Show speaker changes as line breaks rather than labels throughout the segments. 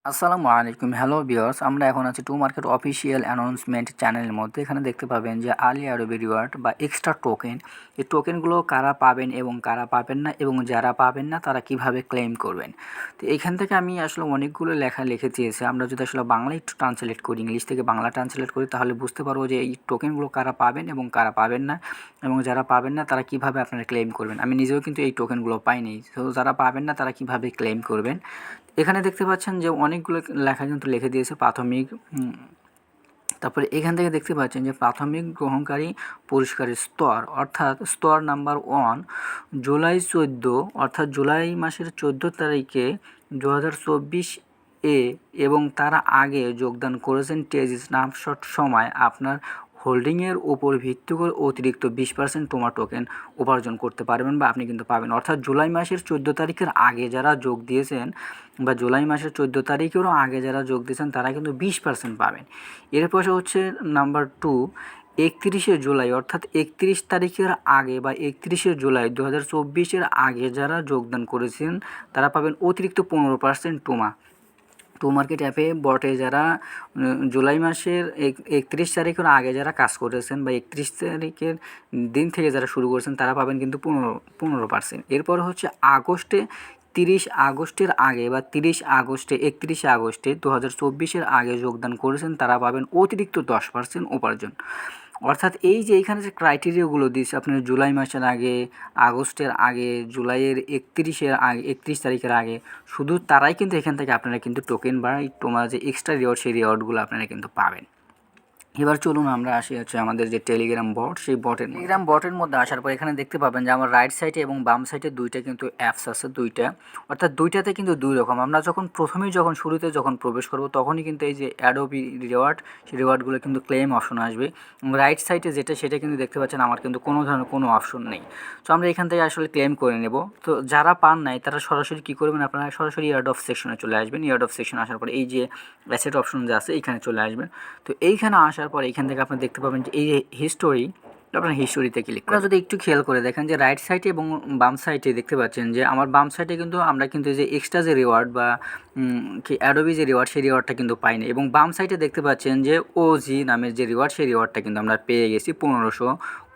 আসসালামু আলাইকুম, hello viewers. আমরা এখন আছি টু মার্কেট অফিসিয়াল অ্যানাউন্সমেন্ট চ্যানেলের মধ্যে। এখানে দেখতে পাবেন যে আর্লি অ্যাডোবি রিওয়ার্ড বা এক্সট্রা টোকেন, এই টোকেনগুলো কারা পাবেন এবং কারা পাবেন না, এবং যারা পাবেন না তারা কিভাবে ক্লেম করবেন। তো এখান থেকে আমি আসলে অনেকগুলো লেখা লিখে দিয়েছি। আমরা যদি আসলে বাংলা একটু ট্রান্সলেট করি, ইংলিশ থেকে বাংলা ট্রান্সলেট করি, তাহলে বুঝতে পারবো যে এই টোকেনগুলো কারা পাবেন এবং কারা পাবেন না, এবং যারা পাবেন না তারা কিভাবে আপনারা ক্লেম করবেন। আমি নিজেও কিন্তু এই টোকেনগুলো পাইনি, তো যারা পাবেন না তারা কিভাবে ক্লেম করবেন। এখানে দেখতে পাচ্ছেন যে অনেকগুলো লেখা কিন্তু লিখে দিয়েছে প্রাথমিক। তারপরে এখান থেকে দেখতে পাচ্ছেন যে প্রাথমিক গ্রহণকারী পুরস্কারের স্তর, অর্থাৎ স্তর নাম্বার 1 জুলাই 14, অর্থাৎ জুলাই মাসের 14 তারিখে 2024 এবং তারা আগে যোগদান করেছেন টেজ স্ন্যাপশট সময় আপনার হোল্ডিংয়ের উপর ভিত্তি করে অতিরিক্ত 20% টোমা টোকেন উপার্জন করতে পারবেন বা আপনি কিন্তু পাবেন। অর্থাৎ জুলাই মাসের 14 তারিখের আগে যারা যোগ দিয়েছেন বা জুলাই মাসের 14 তারিখেরও আগে যারা যোগ দিয়েছেন তারা কিন্তু 20% পাবেন। এরপর হচ্ছে নাম্বার 2 31শে জুলাই, অর্থাৎ 31 তারিখের আগে বা 31শে জুলাই 2024 আগে যারা যোগদান করেছেন তারা পাবেন অতিরিক্ত 15% টোমা। টু মার্কেট অ্যাপে বটে যারা জুলাই মাসের 31 তারিখের আগে যারা কাজ করেছেন বা 31 তারিখের দিন থেকে যারা শুরু করেছেন তারা পাবেন কিন্তু 15%। এরপর হচ্ছে আগস্টে 30 আগস্টের আগে বা 31শে আগস্টে 2024 আগে যোগদান করেছেন তারা পাবেন অতিরিক্ত 10% উপার্জন। অর্থাৎ এই যে এইখানে যে ক্রাইটেরিয়াগুলো দিয়েছে আপনার জুলাই মাসের আগে, আগস্টের আগে, জুলাইয়ের 31 তারিখের আগে, শুধু তারাই কিন্তু এখান থেকে আপনারা কিন্তু টোকেন বা তোমার যে এক্সট্রা রিওয়ার্ড সেই রিওয়ার্ডগুলো আপনারা কিন্তু পাবেন। এবার চলুন আমরা আসি হচ্ছে আমাদের যে টেলিগ্রাম বট, সেই টেলিগ্রাম বটের মধ্যে আসার পর এখানে দেখতে পাবেন যে আমার রাইট সাইডে এবং বাম সাইডে দুইটা কিন্তু অ্যাপস আছে, দুইটা, অর্থাৎ দুইটাতে কিন্তু দুই রকম। আমরা যখন শুরুতে প্রবেশ করব তখনই কিন্তু এই যে অ্যাডোবি রিওয়ার্ড, সেই রিওয়ার্ডগুলো কিন্তু ক্লেম অপশন আসবে। এবং রাইট সাইডে সেটা কিন্তু দেখতে পাচ্ছেন আমার কিন্তু কোনো ধরনের কোনো অপশন নেই। তো আমরা এখান থেকে আসলে ক্লেম করে নেব। তো যারা পান নাই তারা সরাসরি কী করবেন, আপনারা সরাসরি ইয়ার্ড অফ সেকশনে চলে আসবেন। ইয়ার্ড অফ সেকশনে আসার পরে এই যে অ্যাসেট অপশন যে আছে এইখানে চলে আসবেন। তো এইখানে আসার পর এইখান থেকে আপনি দেখতে পাবেন যে এই যে হিস্টোরি, আপনার হিস্টোরিতে ক্লিক করেন। যদি একটু খেয়াল করে দেখেন যে রাইট সাইডে এবং বাম সাইডে দেখতে পাচ্ছেন যে আমার বাম সাইডে কিন্তু আমরা কিন্তু যে এক্সট্রা যে রিওয়ার্ড বা কি অ্যাডোবি যে রিওয়ার্ড সেই রিওয়ার্ডটা কিন্তু পাইনি, এবং বাম সাইডে দেখতে পাচ্ছেন যে ওজি নামের যে রিওয়ার্ড সেই রিওয়ার্ডটা কিন্তু আমরা পেয়ে গেছি 1500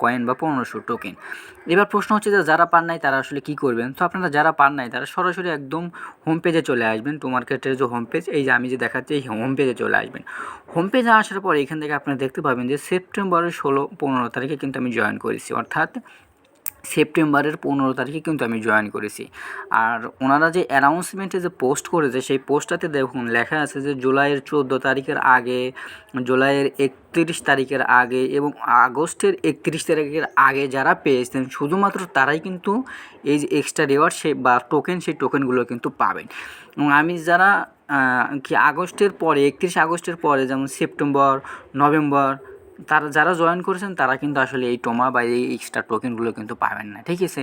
কয়েন বা 1500 টোকেন। এবার প্রশ্ন হচ্ছে যে যারা পান নাই তারা আসলে কী করবেন। তো আপনারা যারা পান নাই তারা সরাসরি একদম হোম পেজে চলে আসবেন। টু মার্কেটের যে হোম পেজ, এই যে আমি যে দেখাচ্ছি এই হোম পেজে চলে আসবেন। হোম পেজে আসার পর এখান থেকে আপনারা দেখতে পাবেন যে সেপ্টেম্বরের 15 তারিখে কিন্তু আমি জয়েন করেছি, অর্থাৎ সেপ্টেম্বরের 15 তারিখে কিন্তু আমি জয়েন করেছি। আর ওনারা যে অ্যানাউন্সমেন্টে যে পোস্ট করেছে সেই পোস্টটাতে দেখুন লেখা আছে যে জুলাইয়ের 14 তারিখের আগে, জুলাইয়ের 31 তারিখের আগে এবং আগস্টের 31 তারিখের আগে যারা পেয়েছেন শুধুমাত্র তারাই কিন্তু এই যে এক্সট্রা রিওয়ার্ড বা টোকেন, সেই টোকেনগুলো কিন্তু পাবেন। এবং আমি যারা আগস্টের পরে, 31 আগস্টের পরে, যেমন সেপ্টেম্বর, নভেম্বর, তারা যারা জয়েন করেছেন তারা কিন্তু আসলে এই টোমা বা এই এক্সট্রা টোকেনগুলো কিন্তু পাবেন না, ঠিক আছে।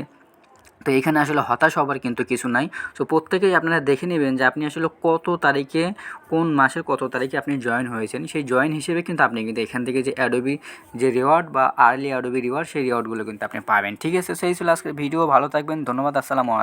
তো এখানে আসলে হতাশ হবার কিন্তু কিছু নাই। সো প্রত্যেকেই আপনারা দেখে নেবেন যে আপনি আসলে কত তারিখে, কোন মাসের কত তারিখে আপনি জয়েন হয়েছেন, সেই জয়েন হিসেবে কিন্তু আপনি কিন্তু এখান থেকে যে অ্যাডোবি যে রিওয়ার্ড বা আর্লি অ্যাডোবি রিওয়ার্ড সেই রিওয়ার্ডগুলো কিন্তু আপনি পাবেন, ঠিক আছে। সেই ছিল আজকের ভিডিও। ভালো থাকবেন, ধন্যবাদ, আসসালামু আলাইকুম।